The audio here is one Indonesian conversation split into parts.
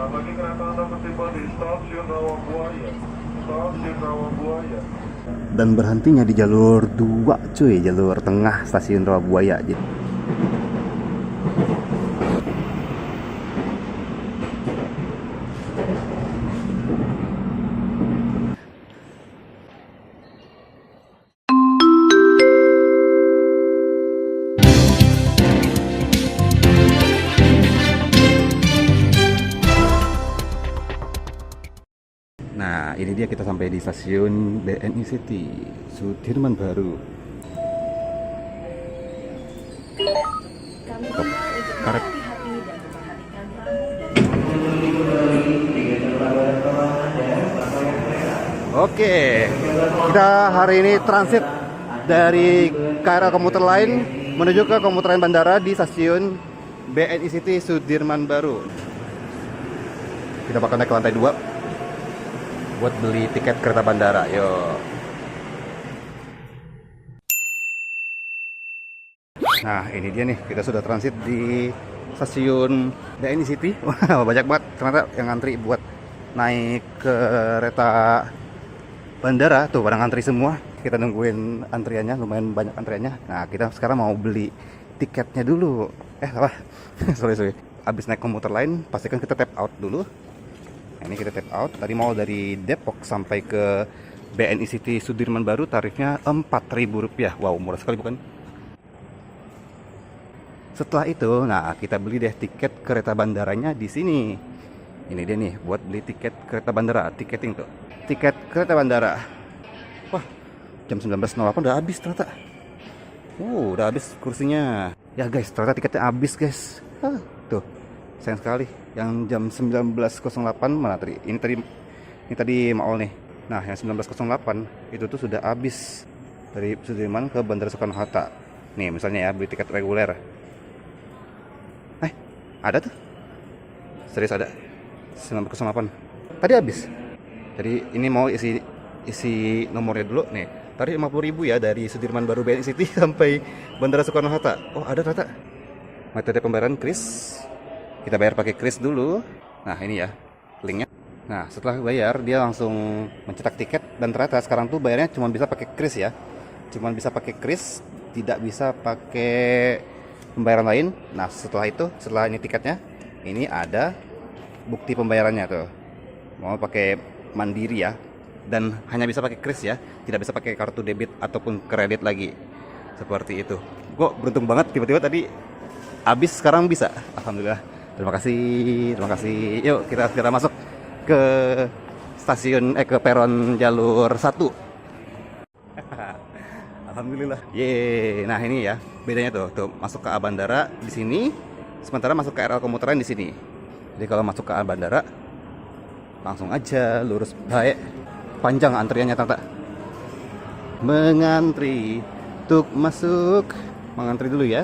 bagi kereta Anda bertiba di Stasiun Rawabuaya. Stasiun Rawabuaya. Dan berhentinya di jalur 2 cuy, jalur tengah stasiun Rawabuaya. Nah, ini dia kita sampai di stasiun BNI City, Sudirman Baru. Kami himbau untuk Karet. berhati-hati dan memperhatikan tamu. Oke, kita hari ini transit dari KRL komuter lain menuju ke komuter lain bandara di stasiun BNI City Sudirman Baru. Kita bakal naik ke lantai 2 buat beli tiket kereta bandara. Yuk. Nah, ini dia nih, kita sudah transit di stasiun BNI City. Wah, banyak banget ternyata yang ngantri buat naik ke kereta bandara. Tuh, pada ngantri semua. Kita nungguin antriannya, lumayan banyak antriannya. Nah, kita sekarang mau beli tiketnya dulu. Salah. sorry. Abis naik komuter lain, pastikan kita tap out dulu. Nah, ini kita tap out. Tadi mau dari Depok sampai ke BNI City Sudirman Baru, tarifnya Rp4.000. Wow, murah sekali bukan? Setelah itu, nah kita beli deh tiket kereta bandaranya di sini. Ini dia nih, buat beli tiket kereta bandara, tiketing tuh. Tiket kereta bandara. Wah, jam 19.08 udah habis ternyata. Udah habis kursinya. Ya guys, ternyata tiketnya habis guys. Tuh, sayang sekali. Yang jam 19.08 mana tadi? Ini tadi Maol nih. Nah, yang 19.08 itu tuh sudah habis dari Sudirman ke Bandara Soekarno-Hatta. Nih, misalnya ya, beli tiket reguler. Ada tuh. Serius ada. 19.08. Tadi habis. Jadi ini mau isi nomornya dulu nih. Tadi 50.000 ya dari Sudirman Baru BNI City sampai Bandara Soekarno-Hatta. Oh, ada ternyata. Metode pembayaran kris. Kita bayar pakai kris dulu. Nah, ini ya linknya. Nah, setelah bayar dia langsung mencetak tiket dan ternyata sekarang tuh bayarnya cuma bisa pakai kris ya. Cuma bisa pakai kris, tidak bisa pakai pembayaran lain. Nah, setelah ini tiketnya, ini ada bukti pembayarannya tuh. Mau pakai mandiri ya, dan hanya bisa pakai kris ya, tidak bisa pakai kartu debit ataupun kredit lagi. Seperti itu. Kok beruntung banget tiba-tiba tadi habis, sekarang bisa. Alhamdulillah. Terima kasih. Yuk kita segera masuk ke stasiun ke peron jalur 1. Alhamdulillah. Yeay. Nah, ini ya bedanya tuh masuk ke A Bandara di sini, sementara masuk ke KRL komuter lain di sini. Jadi kalau masuk ke A Bandara langsung aja lurus baik. Panjang antriannya ternyata. Mengantri untuk masuk. Mengantri dulu ya.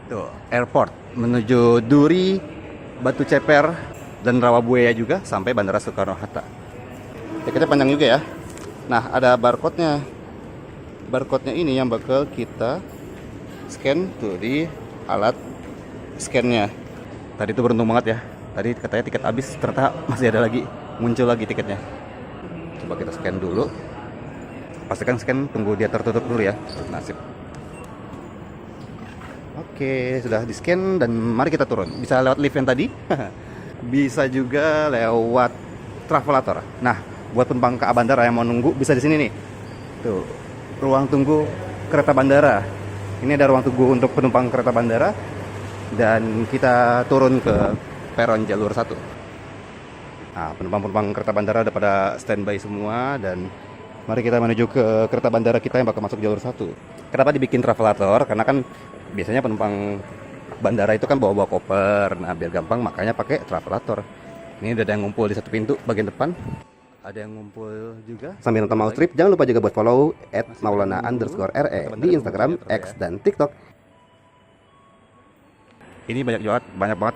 Tuh, airport menuju Duri, Batu Ceper dan Rawabuaya juga sampai Bandara Soekarno-Hatta. Tiketnya panjang juga ya. Nah, ada barcode-nya. Barcode-nya ini yang bakal kita scan tuh di alat scan-nya. Tadi tuh beruntung banget ya. Tadi katanya tiket habis, ternyata masih ada lagi, muncul lagi tiketnya. Coba kita scan dulu. Pastikan scan, tunggu dia tertutup dulu ya. Nasib. Oke, sudah di scan dan mari kita turun. Bisa lewat lift yang tadi. Bisa juga lewat travelator. Nah, buat penumpang ke A Bandara yang mau nunggu bisa di sini nih. Tuh, ruang tunggu kereta bandara. Ini ada ruang tunggu untuk penumpang kereta bandara dan kita turun ke peron jalur 1. Nah, penumpang-penumpang kereta bandara udah pada standby semua dan mari kita menuju ke kereta bandara kita yang bakal masuk jalur 1. Kenapa dibikin travelator? Karena kan biasanya penumpang bandara itu kan bawa-bawa koper. Nah, biar gampang makanya pakai travelator. Ini udah ada yang ngumpul di satu pintu bagian depan. Ada yang ngumpul juga. Sambil nonton Mau Trip, jangan lupa juga buat follow @maulana_re di Instagram, X, dan TikTok. Ini banyak banget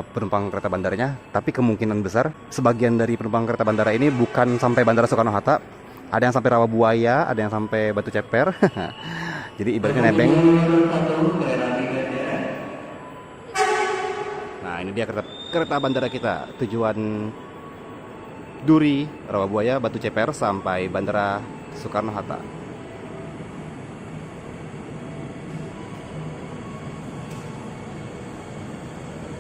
penumpang kereta bandaranya. Tapi kemungkinan besar sebagian dari penumpang kereta bandara ini bukan sampai Bandara Soekarno-Hatta. Ada yang sampai Rawabuaya, ada yang sampai Batu Ceper. Jadi ibaratnya nebeng. Nah, Nah, ini dia kereta bandara kita. Tujuan Duri, Rawabuaya, Batu Ceper sampai Bandara Soekarno-Hatta.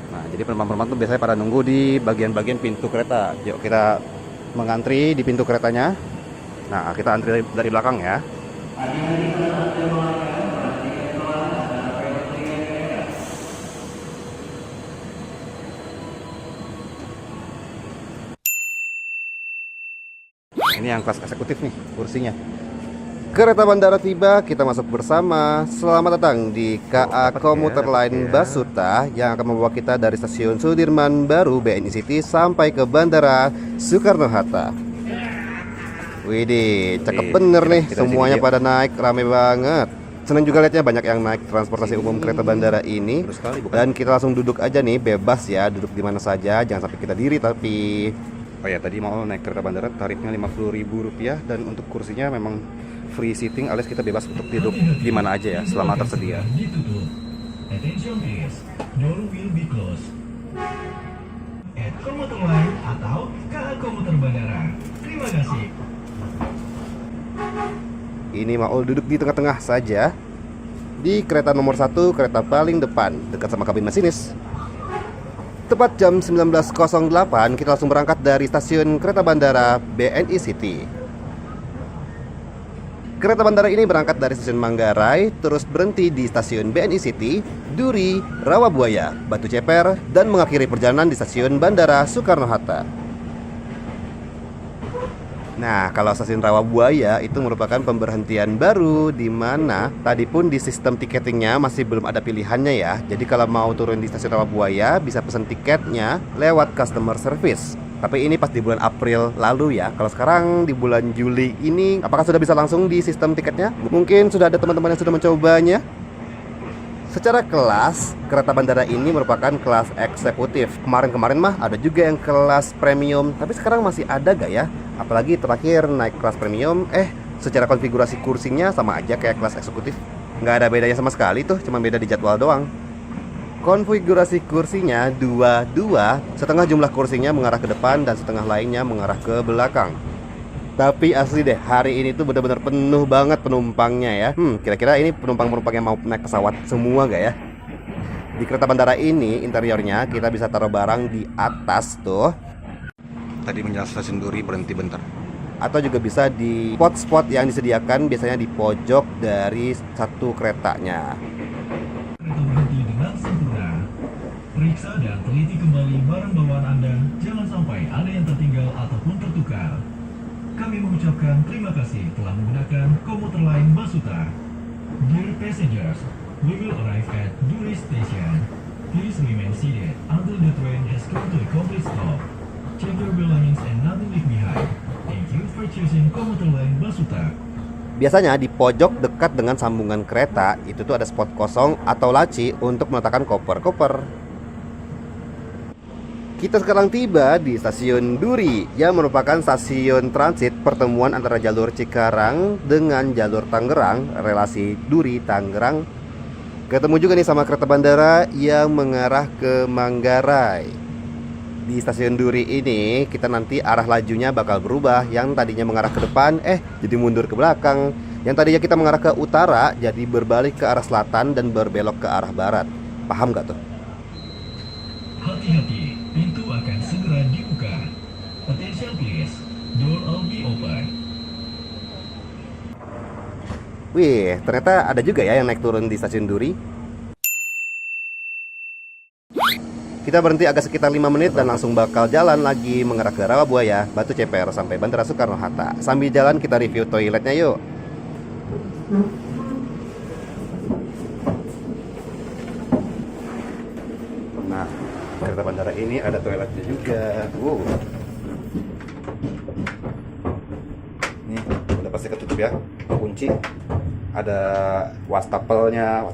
Nah, jadi penumpang-penumpang tuh biasanya pada nunggu di bagian-bagian pintu kereta. Yuk kita mengantri di pintu keretanya. Nah, kita antri dari belakang ya. Ini yang kelas eksekutif nih kursinya. Kereta bandara tiba, kita masuk bersama. Selamat datang di KA Komuter Line Basuta yang akan membawa kita dari stasiun Sudirman Baru BNI City sampai ke Bandara Soekarno-Hatta. Widih, cakep bener nih. Semuanya pada naik, rame banget. Seneng juga lihatnya banyak yang naik transportasi umum kereta bandara ini. Dan kita langsung duduk aja nih, bebas ya, duduk di mana saja. Jangan sampai kita diri tapi. Oh ya, tadi mau naik kereta bandara tarifnya Rp50.000 dan untuk kursinya memang free sitting alias kita bebas untuk duduk di mana aja ya selama tersedia. Attention please, door will be closed. At komuter line atau KA Komuter Bandara. Terima kasih. Ini Maul duduk di tengah-tengah saja di kereta nomor 1, kereta paling depan dekat sama kabin masinis. Tepat jam 19.08 kita langsung berangkat dari stasiun kereta bandara BNI City. Kereta bandara ini berangkat dari stasiun Manggarai, terus berhenti di stasiun BNI City, Duri, Rawabuaya, Batu Ceper, dan mengakhiri perjalanan di stasiun Bandara Soekarno-Hatta. Nah, kalau stasiun Rawabuaya itu merupakan pemberhentian baru di mana tadi pun di sistem tiketingnya masih belum ada pilihannya ya. Jadi kalau mau turun di stasiun Rawabuaya bisa pesan tiketnya lewat customer service. Tapi ini pas di bulan April lalu ya. Kalau sekarang di bulan Juli ini apakah sudah bisa langsung di sistem tiketnya? Mungkin sudah ada teman-teman yang sudah mencobanya. Secara kelas, kereta bandara ini merupakan kelas eksekutif. Kemarin-kemarin mah ada juga yang kelas premium, tapi sekarang masih ada gak ya? Apalagi terakhir naik kelas premium, secara konfigurasi kursinya sama aja kayak kelas eksekutif. Nggak ada bedanya sama sekali tuh, cuma beda di jadwal doang. Konfigurasi kursinya dua, setengah jumlah kursinya mengarah ke depan dan setengah lainnya mengarah ke belakang. Tapi asli deh, hari ini tuh benar-benar penuh banget penumpangnya ya. Kira-kira ini penumpang-penumpang yang mau naik pesawat semua gak ya? Di kereta bandara ini, interiornya kita bisa taruh barang di atas tuh. Tadi menjelang stasiun Duri berhenti bentar. Atau juga bisa di spot-spot yang disediakan biasanya di pojok dari satu keretanya. Kereta berhenti dengan sempurna. Periksa dan teliti kembali barang bawaan Anda. Jangan sampai ada yang tertinggal ataupun tertukar. Kami mengucapkan terima kasih telah menggunakan komuter line Basuta. Dear passengers, we will arrive at Duri Station. Please remain seated until the train has come to a complete stop. Check your belongings and nothing left behind. Thank you for choosing komuter line Basuta. Biasanya di pojok dekat dengan sambungan kereta itu tuh ada spot kosong atau laci untuk meletakkan koper-koper. Kita sekarang tiba di stasiun Duri yang merupakan stasiun transit pertemuan antara jalur Cikarang dengan jalur Tangerang, relasi Duri Tangerang. Ketemu juga nih sama kereta bandara yang mengarah ke Manggarai. Di stasiun Duri ini kita nanti arah lajunya bakal berubah. Yang tadinya mengarah ke depan jadi mundur ke belakang. Yang tadinya kita mengarah ke utara jadi berbalik ke arah selatan dan berbelok ke arah barat. Paham gak tuh? Hati-hati, pintu akan segera dibuka. Attention please, door will be open. Wih, ternyata ada juga ya yang naik turun di stasiun Duri. Kita berhenti agak sekitar 5 menit dan langsung bakal jalan lagi mengarah ke Rawabuaya, Batu Ceper sampai Bandara Soekarno-Hatta. Sambil jalan kita review toiletnya yuk. Nah, kereta bandara ini ada toiletnya juga. Nih, udah pasti ketutup ya, kunci. Ada wastafel-nya,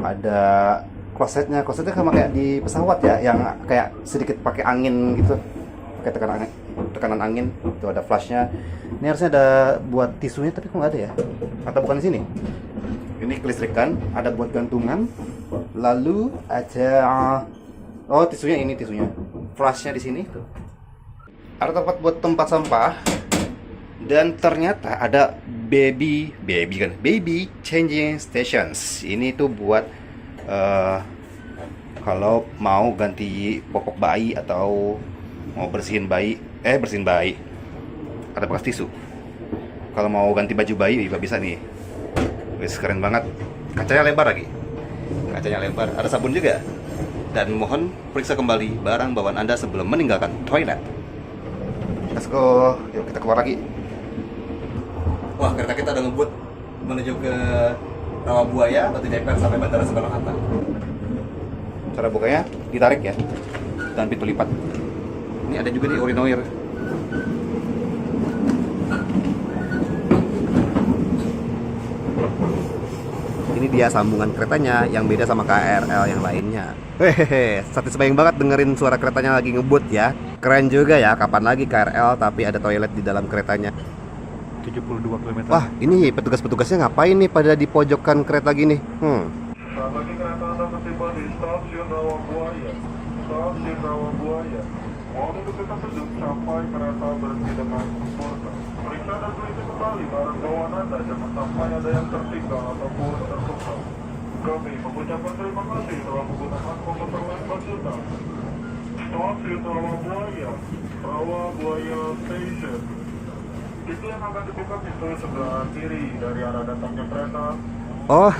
ada klosetnya sama kayak di pesawat ya, yang kayak sedikit pakai angin gitu, pakai tekanan angin. Itu ada flashnya. Ini harusnya ada buat tisunya tapi kok nggak ada ya? Atau bukan di sini? Ini kelistrikan, ada buat gantungan. Lalu ada Oh, tisunya ini tisunya. Flashnya di sini tuh. Ada tempat buat tempat sampah. Dan ternyata ada baby changing stations. Ini tuh buat kalau mau ganti popok bayi atau mau bersihin bayi, ada bekas tisu. Kalau mau ganti baju bayi juga bisa nih. Wis, keren banget. Kacanya lebar lagi. Kacanya lebar. Ada sabun juga. Dan mohon periksa kembali barang bawaan Anda sebelum meninggalkan toilet. Let's go. Yuk kita keluar lagi. Wah, kereta kita udah ngebut menuju ke Rawabuaya, Batu Ceper sampai Bandara Soekarno-Hatta. Cara bukanya ditarik ya, dan pintu lipat. Ini ada juga di Urinoir. Ini dia sambungan keretanya yang beda sama KRL yang lainnya. Hehehe, satisfying banget dengerin suara keretanya lagi ngebut ya. Keren juga ya, kapan lagi KRL tapi ada toilet di dalam keretanya. 72 km. Wah, ini petugas-petugasnya ngapain nih pada di pojokan kereta gini? Saat lagi kereta Anda tiba di stasiun Rawabuaya. Stasiun Rawabuaya. Mohon untuk tetap duduk sampai kereta berhenti dengan sempurna. Periksa dan teliti kembali barang bawaan Anda, jangan sampai ada yang tertinggal ataupun tertukar. Kami mengucapkan terima kasih telah menggunakan komuter lain Basuta. Stasiun Rawabuaya. Rawabuaya Station. Itu yang akan dibuka pintu sebelah kiri dari arah datangnya kereta. Oh,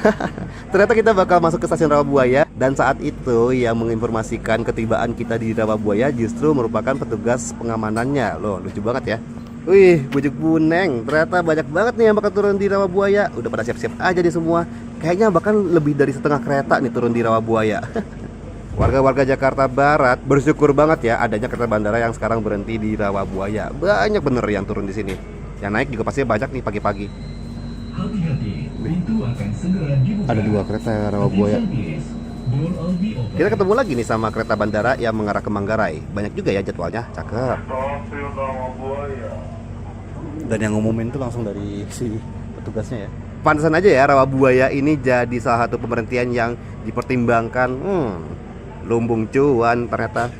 ternyata kita bakal masuk ke stasiun Rawabuaya. Dan saat itu yang menginformasikan ketibaan kita di Rawabuaya justru merupakan petugas pengamanannya. Loh, lucu banget ya. Wih, bujuk buneng. Ternyata banyak banget nih yang bakal turun di Rawabuaya. Udah pada siap-siap aja nih semua. Kayaknya bahkan lebih dari setengah kereta nih turun di Rawabuaya. Warga-warga Jakarta Barat bersyukur banget ya adanya kereta bandara yang sekarang berhenti di Rawabuaya. Banyak bener yang turun di sini. Yang naik juga pasti banyak nih pagi-pagi. Hati-hati, pintu akan segera dibuka. Ada 2 kereta Rawabuaya. Kita ketemu lagi nih sama kereta bandara yang mengarah ke Manggarai. Banyak juga ya jadwalnya, cakep. Stasiun Rawabuaya. Dan yang ngumumin tuh langsung dari si petugasnya ya. Pantesan aja ya Rawabuaya ini jadi salah satu pemberhentian yang dipertimbangkan. Lumbung cuan ternyata.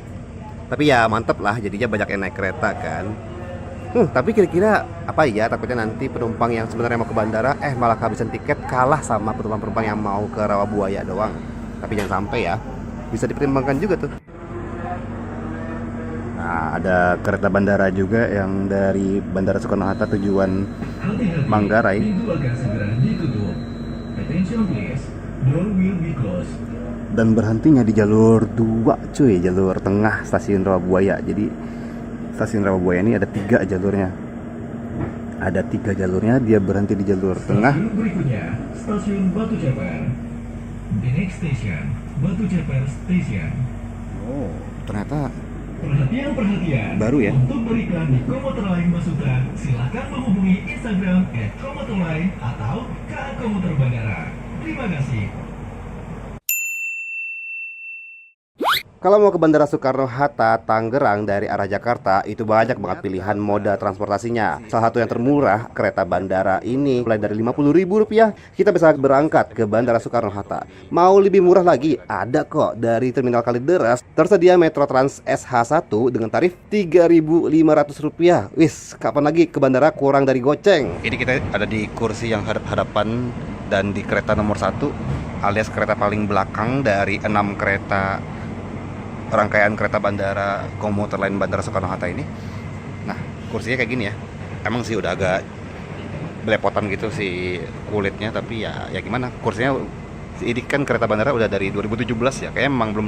Tapi ya mantep lah, jadinya banyak yang naik kereta kan. Tapi kira-kira apa ya, takutnya nanti penumpang yang sebenarnya mau ke bandara malah kehabisan tiket, kalah sama penumpang-penumpang yang mau ke Rawabuaya doang. Tapi jangan sampai ya, bisa dipertimbangkan juga tuh. Nah, ada kereta bandara juga yang dari Bandara Soekarno-Hatta tujuan Manggarai. Pintu akan segera ditutup. Attention please, door will be closed. Dan berhentinya di jalur 2 cuy, jalur tengah stasiun Rawabuaya. Jadi stasiun Rawabuaya ini ada 3 jalurnya. Ada 3 jalurnya, dia berhenti di jalur tengah. Stasiun berikutnya, stasiun Batu Ceper. The next station, Batu Ceper Station. Oh, ternyata Perhatian baru ya. Untuk beriklan di komuter lain Basuta, silakan menghubungi Instagram @komuterlain atau KA Komuter Bandara. Terima kasih. Kalau mau ke Bandara Soekarno-Hatta, Tangerang dari arah Jakarta, itu banyak banget pilihan moda transportasinya. Salah satu yang termurah, kereta bandara ini mulai dari Rp50.000, kita bisa berangkat ke Bandara Soekarno-Hatta. Mau lebih murah lagi, ada kok dari Terminal Kalideres. Tersedia Metro Trans SH1 dengan tarif Rp3.500. Wis, kapan lagi ke bandara kurang dari goceng. Ini kita ada di kursi yang hadap-hadapan dan di kereta nomor 1, alias kereta paling belakang dari 6 kereta rangkaian kereta bandara komuter lain Bandara Soekarno-Hatta ini. Nah, kursinya kayak gini ya. Emang sih udah agak belepotan gitu si kulitnya, tapi ya gimana? Kursinya ini kan kereta bandara udah dari 2017 ya. Kayaknya emang belum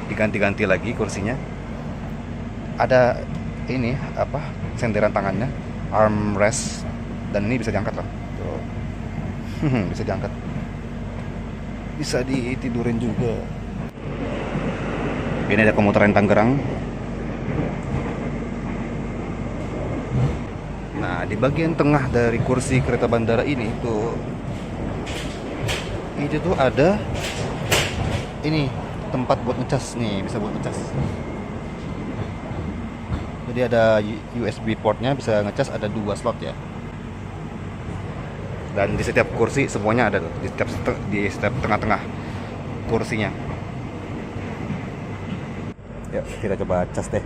diganti-ganti lagi kursinya. Ada ini apa? Senderan tangannya, armrest, dan ini bisa diangkat loh. Tuh. Bisa diangkat. Bisa ditidurin juga. Ini ada komuter lain Tangerang. Nah, di bagian tengah dari kursi kereta bandara ini tuh, itu tuh ada ini tempat buat ngecas nih, bisa buat ngecas. Jadi ada USB portnya, bisa ngecas, ada 2 slot ya. Dan di setiap kursi semuanya ada tuh, di setiap tengah-tengah kursinya. Yuk kita coba cas deh.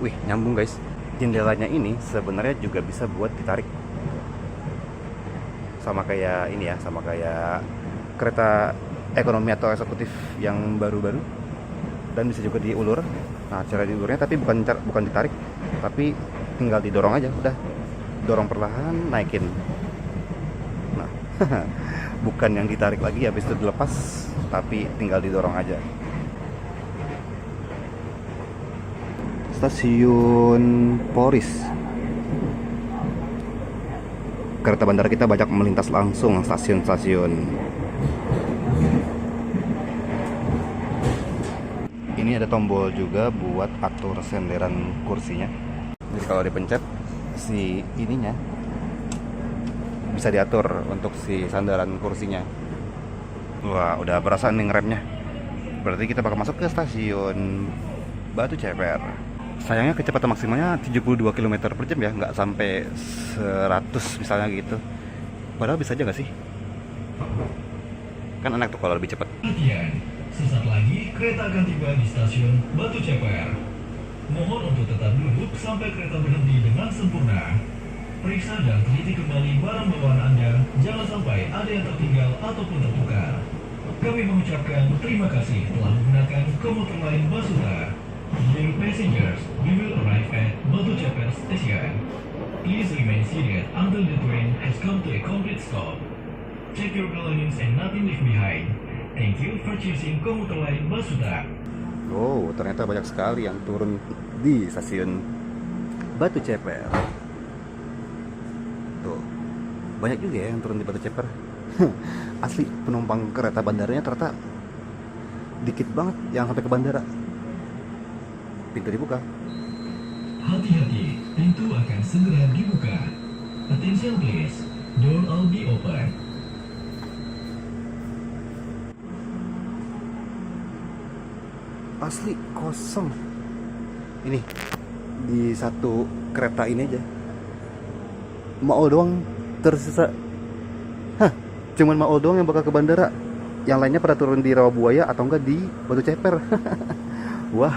Wih, nyambung guys. Jendelanya ini sebenarnya juga bisa buat ditarik. Sama kayak ini ya, sama kayak kereta ekonomi atau eksekutif yang baru-baru. Dan bisa juga diulur. Nah, cara diulurnya tapi bukan ditarik, tapi tinggal didorong aja, udah. Dorong perlahan, naikin. Nah, bukan yang ditarik lagi habis itu dilepas, tapi tinggal didorong aja. Stasiun Polris. Kereta bandara kita banyak melintas langsung stasiun-stasiun. Ini ada tombol juga buat atur senderan kursinya. Jadi kalau dipencet si ininya bisa diatur untuk si sandaran kursinya. Wah, udah berasa nih ngeremnya. Berarti kita bakal masuk ke stasiun Batu Ceper. Sayangnya kecepatan maksimalnya 72 km per jam ya, nggak sampai 100 misalnya gitu. Padahal bisa aja nggak sih? Kan enak tuh kalau lebih cepat. Perhatian, sesaat lagi kereta akan tiba di stasiun Batu Ceper. Mohon untuk tetap duduk sampai kereta berhenti dengan sempurna. Periksa dan teliti kembali barang bawaan Anda, jangan sampai ada yang tertinggal ataupun tertukar. Kami mengucapkan terima kasih telah menggunakan komuter lain Basuta. Dear passengers, we will arrive at Batu Ceper Station. Please remain seated until the train has come to a complete stop. Check your belongings and nothing left behind. Thank you for choosing komuter lain Basuta. Oh, ternyata banyak sekali yang turun di stasiun Batu Ceper. Tuh, banyak juga ya yang turun di Batu Ceper. Asli penumpang kereta bandaranya ternyata dikit banget yang sampai ke bandara. Pintu dibuka. Hati-hati, pintu akan segera dibuka. Attention please, door will be open. Asli kosong. Ini di satu kereta ini aja Maol doang tersisa. Cuman Maol doang yang bakal ke bandara. Yang lainnya pada turun di Rawabuaya atau enggak di Batu Ceper. Wah.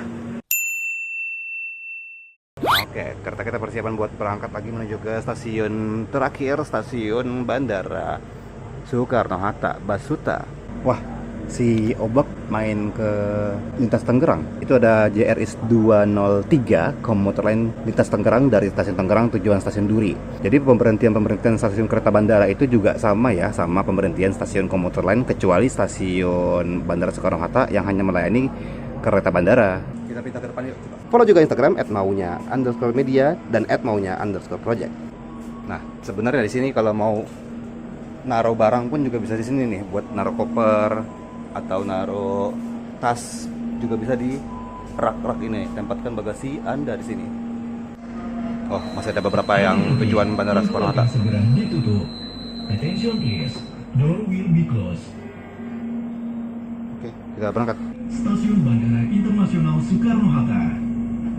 Oke, kereta kita persiapan buat berangkat lagi menuju ke stasiun terakhir, stasiun Bandara Soekarno-Hatta, Basuta. Wah, si Obak main ke lintas Tangerang. Itu ada JRS 203 komuter lain lintas Tangerang dari stasiun Tangerang tujuan stasiun Duri. Jadi pemberhentian stasiun kereta bandara itu juga sama ya, sama pemberhentian stasiun komuter lain kecuali stasiun Bandara Soekarno-Hatta yang hanya melayani kereta bandara. Kita pindah ke depan yuk. Follow juga Instagram @maunya_media dan @maunya_project. Nah, sebenarnya di sini kalau mau naruh barang pun juga bisa di sini nih, buat naruh koper atau naruh tas juga bisa di rak-rak ini. Tempatkan bagasi Anda di sini. Oh, masih ada beberapa yang tujuan Bandara Soekarno-Hatta. Segera ditutup. Attention please, door will be closed. Oke, kita berangkat. Stasiun Bandara Internasional Soekarno-Hatta.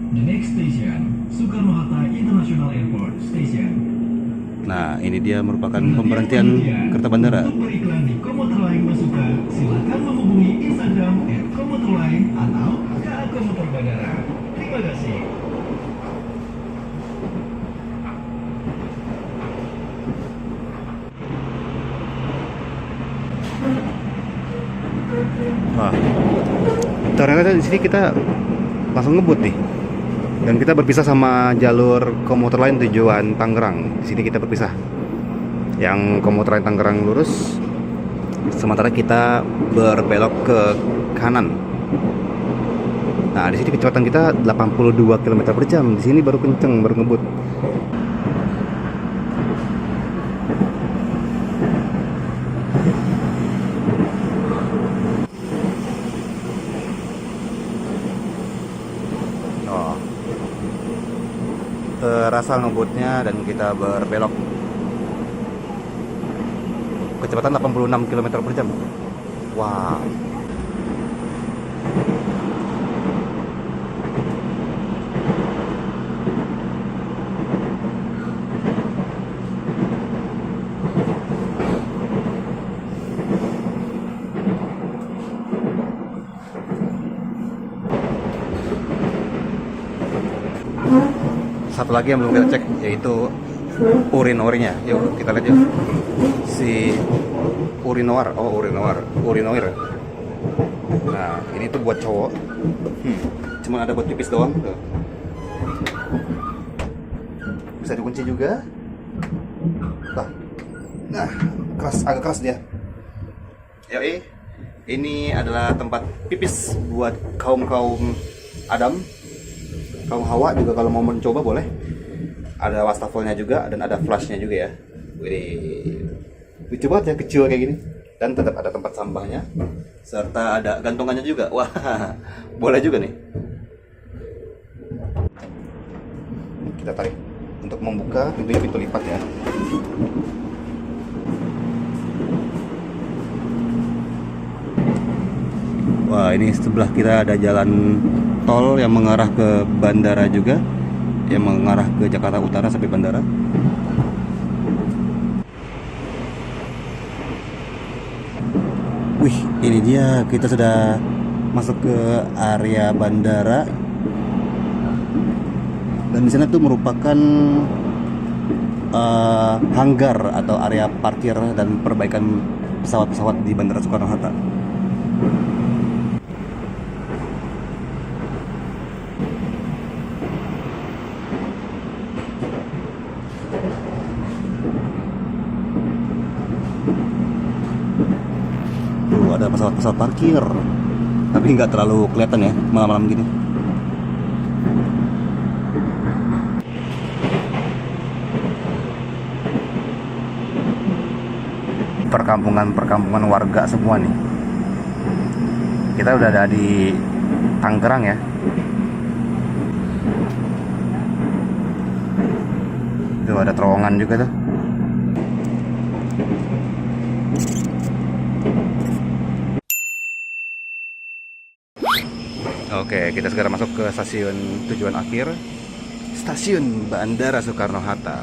The next station, Soekarno-Hatta International Airport Station. Nah, ini dia merupakan pemberhentian kereta bandara. Untuk beriklan di komuter lain Basuta, silakan menghubungi Instagram @komuterlain atau KA Komuter Bandara. Terima kasih. Wah, ternyata di sini kita langsung ngebut nih. Dan kita berpisah sama jalur komuter lain tujuan Tangerang. Di sini kita berpisah. Yang komuter lain Tangerang lurus, sementara kita berbelok ke kanan. Nah, di sini kecepatan kita 82 km per jam. Di sini baru kenceng, baru ngebut. Terasa ngebutnya dan kita berbelok. Kecepatan 86 km per jam. Wow. satu lagi yang belum kita cek, yaitu urinoirnya. Yuk kita lihat yuk. Si urinoir. Nah, ini tuh buat cowok. Cuma ada buat pipis doang tuh. Bisa dikunci juga. Nah, agak keras dia. Yoi, ini adalah tempat pipis buat kaum Adam, kaum Hawa juga kalau mau mencoba boleh. Ada wastafelnya juga dan ada flashnya juga ya. Wih, lucu banget ya, kecil kayak gini. Dan tetap ada tempat sampahnya, serta ada gantungannya juga. Wah, boleh juga nih. Kita tarik untuk membuka pintunya, pintu lipat ya. Wah, ini sebelah kita ada jalan tol yang mengarah ke bandara juga, yang mengarah ke Jakarta Utara sampai bandara. Wih, ini dia, kita sudah masuk ke area bandara. Dan di sana tuh merupakan hanggar atau area parkir dan perbaikan pesawat-pesawat di Bandara Soekarno-Hatta. Tuh ada pesawat-pesawat parkir, tapi nggak terlalu kelihatan ya malam-malam gini. Perkampungan warga semua nih. Kita udah ada di Tangerang ya. Tuh ada terowongan juga tuh. Oke, kita segera masuk ke stasiun tujuan akhir, Stasiun Bandara Soekarno-Hatta.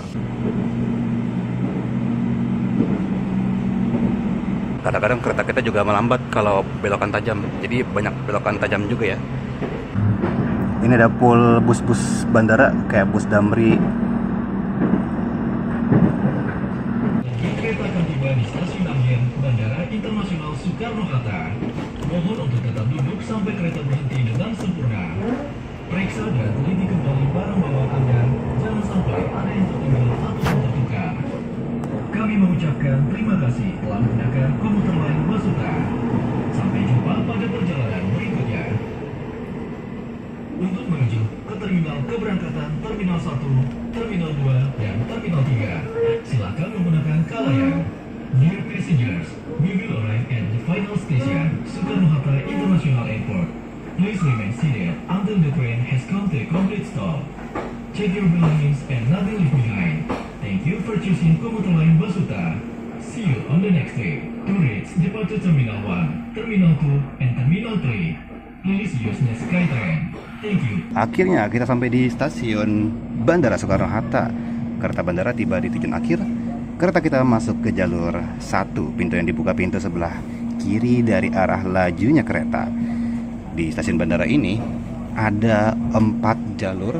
Kadang-kadang kereta kita juga melambat kalau belokan tajam, jadi banyak belokan tajam juga ya. Ini ada pool bus-bus bandara kayak bus Damri. Kereta akan tiba di stasiun akhir Bandara Internasional Soekarno-Hatta. Mohon untuk tetap duduk sampai kereta berhenti dengan sempurna. Periksa dan teliti kembali barang bawaan Anda, jangan sampai ada yang tertinggal atau tertukar. Kami mengucapkan terima kasih telah menggunakan komuter lain Basuta. Sampai jumpa pada perjalanan berikutnya. Untuk menuju ke terminal keberangkatan Terminal 1, Terminal 2, dan Terminal 3, silakan menggunakan kalayan. Dear passengers, we will arrive at the final station, Soekarno-Hatta International Airport. Please remain seated until the train has come to a complete stop. Check your belongings and nothing left behind. Thank you for choosing Komuter Line Basuta. See you on the next trip. To reach departure Terminal 1, Terminal 2, and Terminal 3, please use the SkyTrain. Thank you. Akhirnya kita sampai di stasiun Bandara Soekarno-Hatta. Kereta bandara tiba di tujuan akhir. Kereta kita masuk ke jalur 1, pintu yang dibuka pintu sebelah kiri dari arah lajunya kereta. Di stasiun bandara ini ada 4 jalur.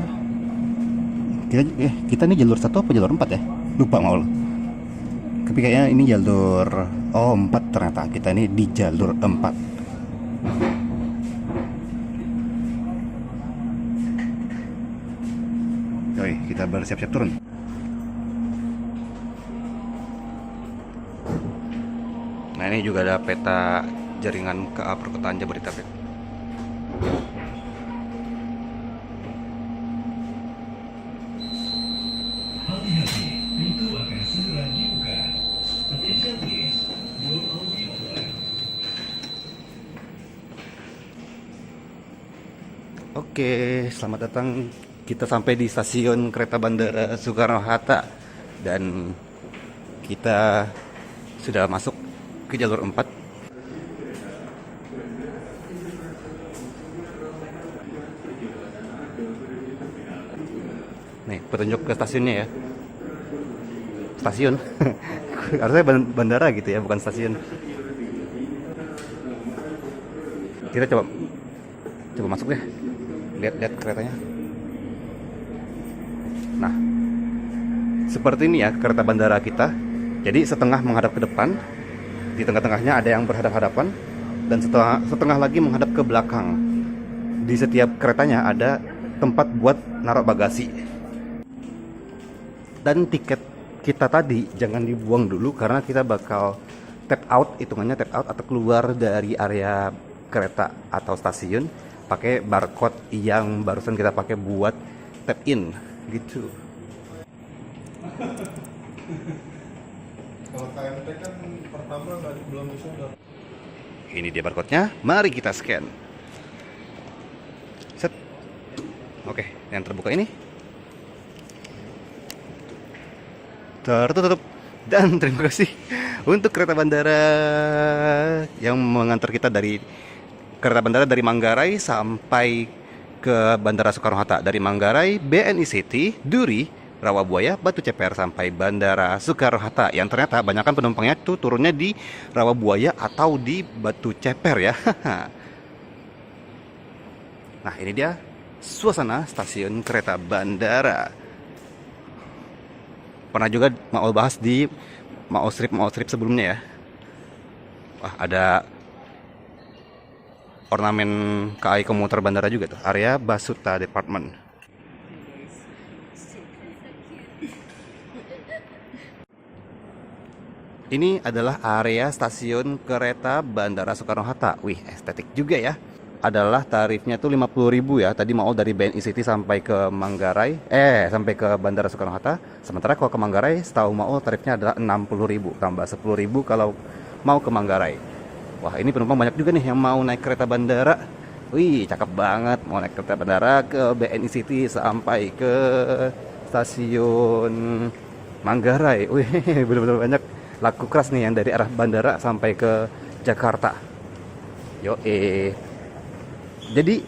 Kita ini jalur 1 apa jalur 4 ya? Lupa mau. Tapi kayaknya ini jalur 4 ternyata. Kita ini di jalur 4. Oke, kita bersiap-siap turun. Nah, ini juga ada peta jaringan KA Perkotaan Jabodetabek. Hati-hati, pintu akan segera dibuka. Attention please, door will be open. Oke, selamat datang. Kita sampai di stasiun kereta bandara Soekarno-Hatta dan kita sudah masuk ke jalur 4. Nih, petunjuk ke stasiunnya ya. Stasiun. Harusnya bandara gitu ya, bukan stasiun. Kita coba masuk deh. Lihat keretanya. Nah, seperti ini ya kereta bandara kita. Jadi setengah menghadap ke depan, di tengah-tengahnya ada yang berhadap-hadapan, dan setengah lagi menghadap ke belakang. Di setiap keretanya ada tempat buat naruh bagasi. Dan tiket kita tadi jangan dibuang dulu karena kita bakal tap out, hitungannya tap out atau keluar dari area kereta atau stasiun pakai barcode yang barusan kita pakai buat tap in gitu. Kalau KMT kan pertama belum bisa. Ini dia barcode-nya, mari kita scan. Set. Oke, yang terbuka ini tertutup. Dan terima kasih untuk kereta bandara yang mengantar kita dari kereta bandara dari Manggarai sampai ke Bandara Soekarno-Hatta. Dari Manggarai, BNI City, Duri, Rawabuaya, Batu Ceper sampai Bandara Soekarno-Hatta. Yang ternyata banyakkan penumpangnya tuh turunnya di Rawabuaya atau di Batu Ceper ya. Nah, ini dia suasana stasiun kereta bandara. Pernah juga mau bahas di mau strip sebelumnya ya. Wah, ada ornamen KAI komuter bandara juga tuh, area Basuta Department. Ini adalah area stasiun kereta Bandara Soekarno-Hatta. Wih, estetik juga ya. Adalah tarifnya tuh 50.000 ya. Tadi mau dari BNI City sampai ke Manggarai, sampai ke Bandara Soekarno-Hatta. Sementara kalau ke Manggarai, setahu mau tarifnya adalah 60.000 tambah 10.000 kalau mau ke Manggarai. Wah, ini penumpang banyak juga nih yang mau naik kereta bandara. Wih, cakep banget mau naik kereta bandara ke BNI City sampai ke stasiun Manggarai. Wih, bener-bener banyak, laku keras nih yang dari arah bandara sampai ke Jakarta. Jadi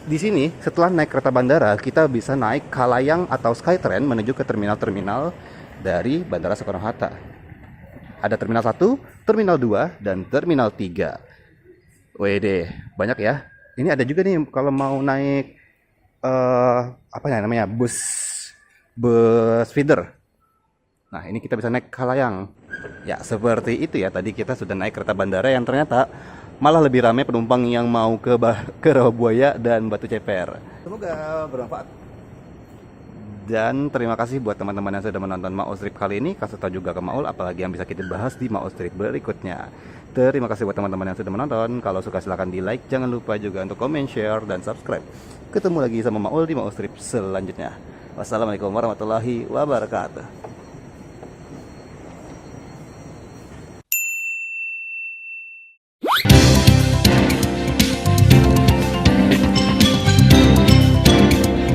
di sini setelah naik kereta bandara kita bisa naik Kalayang atau Skytrain menuju ke terminal-terminal dari Bandara Soekarno-Hatta. Ada terminal 1, terminal 2, dan terminal 3. Wede, banyak ya. Ini ada juga nih kalau mau naik apa ya namanya? Bus feeder. Nah, ini kita bisa naik Kalayang. Ya, seperti itu ya. Tadi kita sudah naik kereta bandara yang ternyata malah lebih ramai penumpang yang mau ke Rawabuaya dan Batu Ceper. Semoga bermanfaat. Dan terima kasih buat teman-teman yang sudah menonton Mau Strip kali ini. Kasih tahu juga ke Maul apalagi yang bisa kita bahas di Mau Strip berikutnya. Terima kasih buat teman-teman yang sudah menonton. Kalau suka silahkan di like. Jangan lupa juga untuk komen, share, dan subscribe. Ketemu lagi sama Maul di Mau Strip selanjutnya. Wassalamualaikum warahmatullahi wabarakatuh.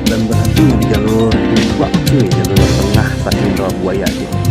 Dan berhenti di jalur 2 cuy, jalur tengah stasiun Rawabuaya gitu.